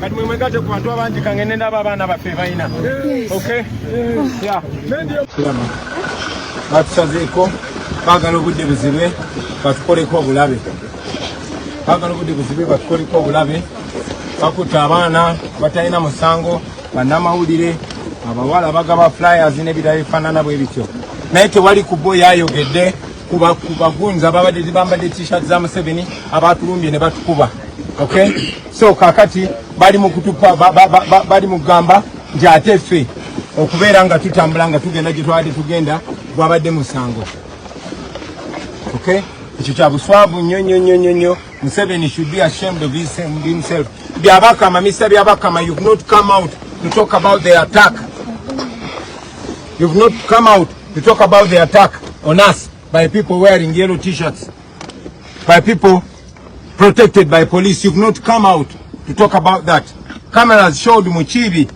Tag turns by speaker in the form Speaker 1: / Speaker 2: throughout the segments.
Speaker 1: kati mwemwegatte ku bantu abangi kangende ndaba abaana baffe balina. Okay? Yeah. Batusazeeko baagala obudde buzibe batukoleko obulabe. Baagala obudde buzibe batukoleko obulabe. Bakutte abaana batalina musango, bannamawulire, abawala bagaba flyers n'ebirala ebifaanana bwe bityo. Naye tewali kubo yayogedde ku bagunzi ababadde bambadde t-shirt za Museveni abatulumbye ne batukuba. Okay? So kakati bali mu kutupa bali mu kugamba nti ate ffe okubeera nga tutambula nga tugenda gye twali tugenda gwabadde musango. Okay? Ekyo kya buswavu nnyo. Museveni should be ashamed of himself. Byabakama, Mr. Byabakama, you've not come out to talk about the attack. You've not come out to talk about the attack on us by people wearing yellow t-shirts, by people protected by police. You've not come out to talk about that. Cameras showed Muchibi,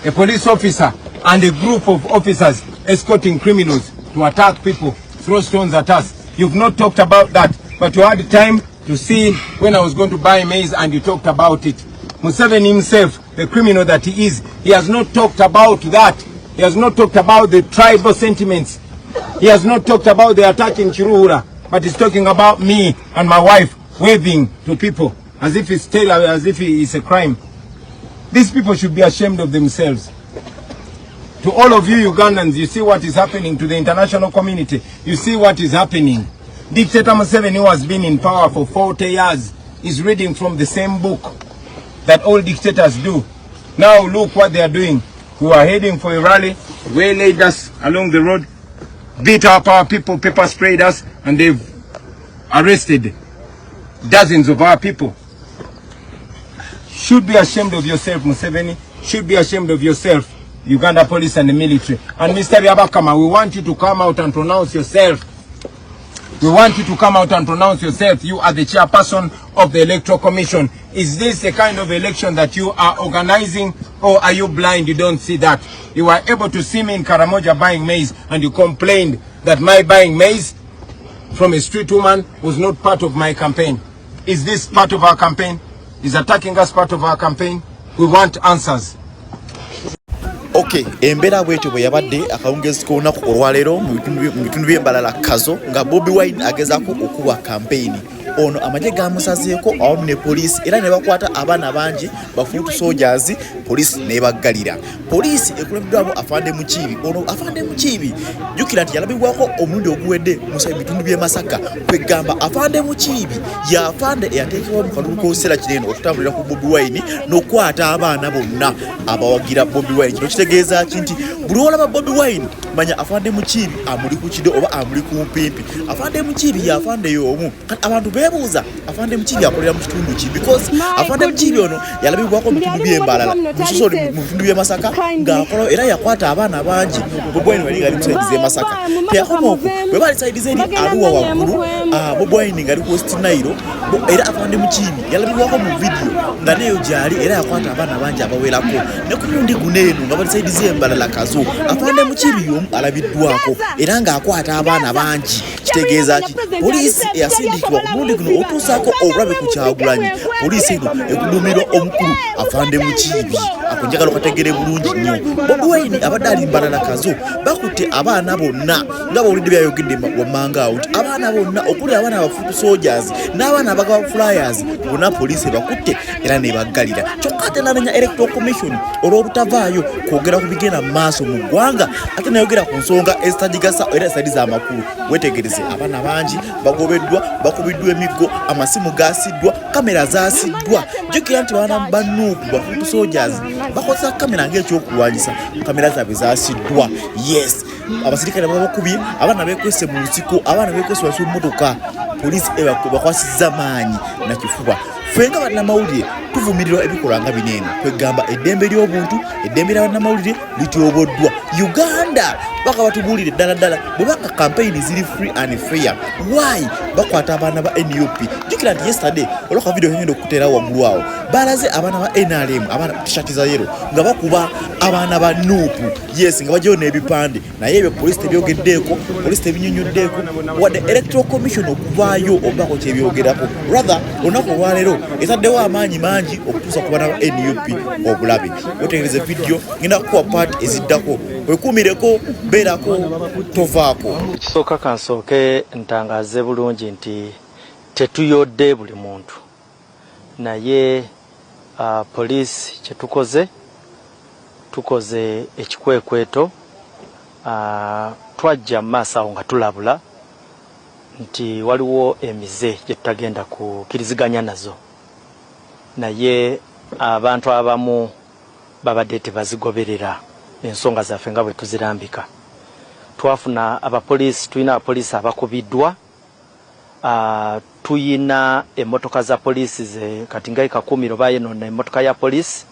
Speaker 1: a police officer, and a group of officers escorting criminals to attack people, throw stones at us. You've not talked about that, but you had time to see when I was going to buy maize and you talked about it. Museveni himself, the criminal that he is, he has not talked about that. He has not talked about the tribal sentiments. He has not talked about the attack in Chiruhura, but he's talking about me and my wife waving to people as if it's a crime. These people should be ashamed of themselves. To all of you Ugandans, you see what is happening. To the international community, you see what is happening. Dictator Museveni, who has been in power for 40 years, is reading from the same book that all dictators do. Now look what they are doing. We were heading for a rally, waylaid us along the road, beat up our people, pepper sprayed us, and they've arrested dozens of our people. Should be ashamed of yourself, Museveni. Should be ashamed of yourself, Uganda police and the military. And Mr. Byabakama, we want you to come out and pronounce yourself. We want you to come out and pronounce yourself. You are the chairperson of the Electoral Commission. Is this a kind of election that you are organizing, or are you blind? You don't see that. You were able to see me in Karamoja buying maize, and you complained that my buying maize from a street woman was not part of my campaign. Is this part of our campaign? Is attacking us part of our campaign? We want answers.
Speaker 2: Okay, embera bwetyo bwe yabadde akawungezi k'olunaku olwaleero mu bitundu by'eMbarara Kazo nga Bobi Wine agezaako okuwa kampeyini. Ono amagye gamusazeeko awamu ne poliisi era ne bakwata abaana bangi bafuutu soldiers, poliisi n'ebaggalira. Poliisi ekulembeddwamu Afande Mukiibi. Ono Afande Mukiibi jjukira nti yalabibwako omulundi oguwedde mu bitundu by'e Masaka kwegamba Afande Mukiibi y'afande eyateekebwa mu kalulu k'okiseera kinene okutambulira ku Bobi Wine n'okwata abaana bonna abawagira Bobi Wine. Kino kitegeeza ki nti buli olaba Bobi Wine manya Afande Mukiibi amuli ku kide oba amuli ku mpimpi. Afande Mukiibi y'afande y'omu. Abantu beebuuza Afande Mukiibi akolera mu kitundu ki, because Afande Mukiibi ono yalabibwako mu bitundu by'eMbarara mu bitundu by'e Masaka ng'akola era yakwata abaana bangi. Bobi Wine wali ngali musaidize e Masaka teyakoma okwo bwe bali saidize eri Arua waggulu Bobi Wine ngali ku West Nile era Afande Mukiibi yalabibwako mu video nga neyo gyali era yakwata abaana bangi abawerako ne ku mulundi guno eno nga bali saidize eMbarara Kazo Afande Mukiibi y'omu alabiddwako era ng'akwata abaana bangi. Kitegeeza ki poliisi eyasindikibwa ku mulundi guno otuusaako obulabe ku Kyagulanyi. Poliisi eno ekuduumirwa omukulu Afande Mukiibi akunjagala okategere bulungi nnyo. Bobi Wine abadde ali Mbarara Kazo bakutte abaana bonna nga bawulidde byayogedde wammanga awo nti abaana bonna okuli abaana abafuutu soldiers n'abaana abagaba flyers bonna poliisi bakutte era nebaggalira. Kyokka ate n'anenya Electoral Commission olw'obutavaayo kwogera ku bigenda mu maaso mu ggwanga ate nayogera ku nsonga ezitagigasa era ezitaliza amakulu. Wetegereze abaana bangi bagobeddwa, bakubiddwa emiggo, amasimu gaasiddwa, kamera zaasiddwa. Jjukira nti baana bannuuku bafuutu soldiers bakozesa kamera ng'ekyokulwanyisa, kamera zaabwe zaasiddwa. Yes, abasirikale babakubye, abaana beekwese mu nsiko, abaana beekwese wansi w'emmotoka. Poliisi bakwasizza maanyi na kifuba. Ffe nga bannamawulire tuvumirirwa ebikolwa nga bino eno kwegamba eddembe ly'obuntu, eddembe ly'abannamawulire lityoboddwa. Uganda baka batubuulire ddala ddala bwe banga campaign ziri free and fair. Why? bakwata abaana ba NUP jukira nti yesterday olwaka video ngendo kutera waggulu awo balaze abaana ba NRM abaana t-shirt za yero nga bakuba abaana ba NUP yes nga bajo n'ebipande naye ebyo police tebyogeddeeko police tebinyonyoddeko wadde electoral commission okuvaayo obako kyebyogerako rather olunaku olwaleero etaddewo amaanyi mangi okutuusa ku baana ba NUP obulabe otegereze video ngenda kukuwa part eziddako wekuumireko beerako tovaako
Speaker 3: ekisooka kansooke ntangaze bulungi nti tetuyodde buli muntu naye police tukoze ekikwekweto twajja maaso awo nga tulabula nti waliwo emize gye tutagenda kukiriziganya nazo naye abantu abamu babadde tebazigoberera ensonga zaffe nga bwe tuzirambika twafuna abapolisi tulina abapolisi abakubiddwa tuyina emmotoka za polisi ze kati nga ikakumiro bayenona emmotoka ya polisi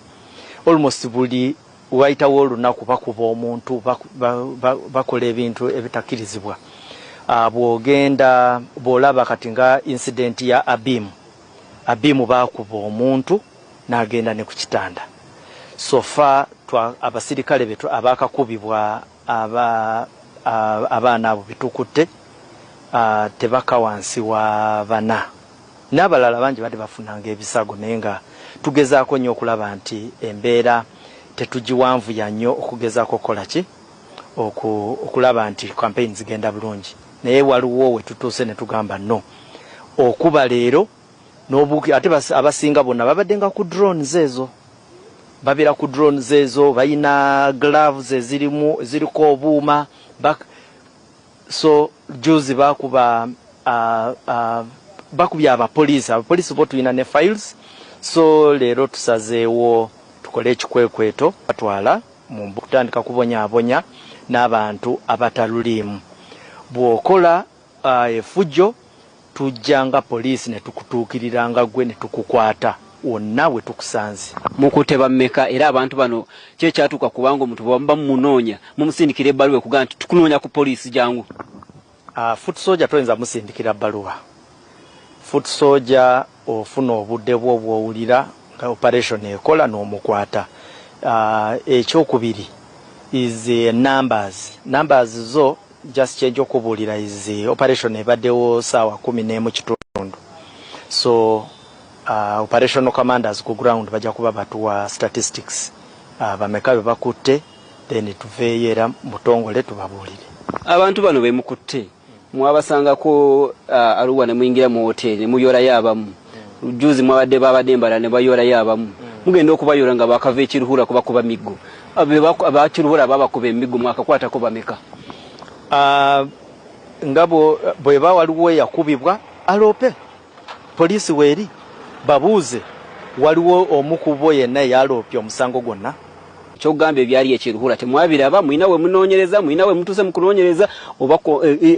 Speaker 3: almost buli wayitawo olunaku bakuba omuntu bakola ebintu ebitakirizibwa bwogenda bwolaba kati nga incident ya abimu bakuba omuntu n'agenda ne ku kitanda sofa abasirikale betu abakakubibwa abaana abo bitukutte tebaka wansi wa bana n'abalala bangi badde bafunanga ebisago naye nga tugezaako nnyo okulaba nti embeera tetugiwanvu ya nnyo okugezaako okukola ki okulaba nti campaign zigenda bulungi naye waliwo we tutuuse ne tugamba no okuba leero n'obuki ate abasinga bonna babadde nga ku drones ezo babira ku drones ezo bayina gloves ziriko obuuma so juzi bakubya abapolisi bo tulina ne files so leero tusazeewo tukole ekikwekweto batwala mu kutandika kubonyaabonya n'abantu abataluliimu bw'okola efujjo tujjanga poliisi ne tukutuukiriranga gwe ne tukukwata wonna we tukusanze
Speaker 4: mukutte bammeka era abantu bano kyekyatuuka kubanga omuntu bwamba mumunoonya mumusindikira ebbaluwa ekugamba nti tukunoonya ku poliisi jangu
Speaker 3: foot soldier toyinza musindikira bbaluwa foot soldier ofuna obudde bwo bw'owulira nga operation ekola n'omukwata ekyokubiri is numbers zo just change okubuulira is operation ebaddewo saawa 11:00 so operational commanders ku ground bajja kuba batuwa statistics bameka be bakutte then tuveeyo era mutongole tubabuulire
Speaker 4: abantu bano bemukutte mwabasangako aluwa ne muyingira mu hoteli muyoolayo abamu juzi mwabadde babadde eMbarara ne bayoolayo abamu mugenda okubayola nga bakava ekiruhura kubakuba miggo abakiruhura babakuba emiggo mwakakwatako bameka ngabo bwe waliwo yakubibwa alope polisi weeri babuuze waliwo omukubo yenna yaloopye omusango gwonna kyogamba ebyali ekiruhura temwabiraba mwina we munoonyereza mwina we mutuuse mu kunoonyereza oba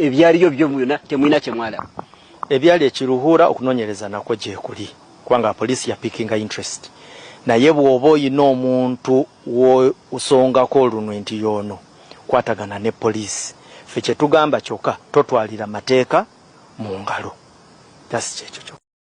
Speaker 4: ebyaliyo byo byonna temwina kyemwalaba
Speaker 3: ebyali ekiruhura okunoonyereza nako gyekuli kubanga polisi yapikinga interest naye bw'oba oyina omuntu usongako olunwe nti yoono kwatagana ne polisi ffe kyetugamba kyokka totwalira mateeka mu ngalo that's kyekyo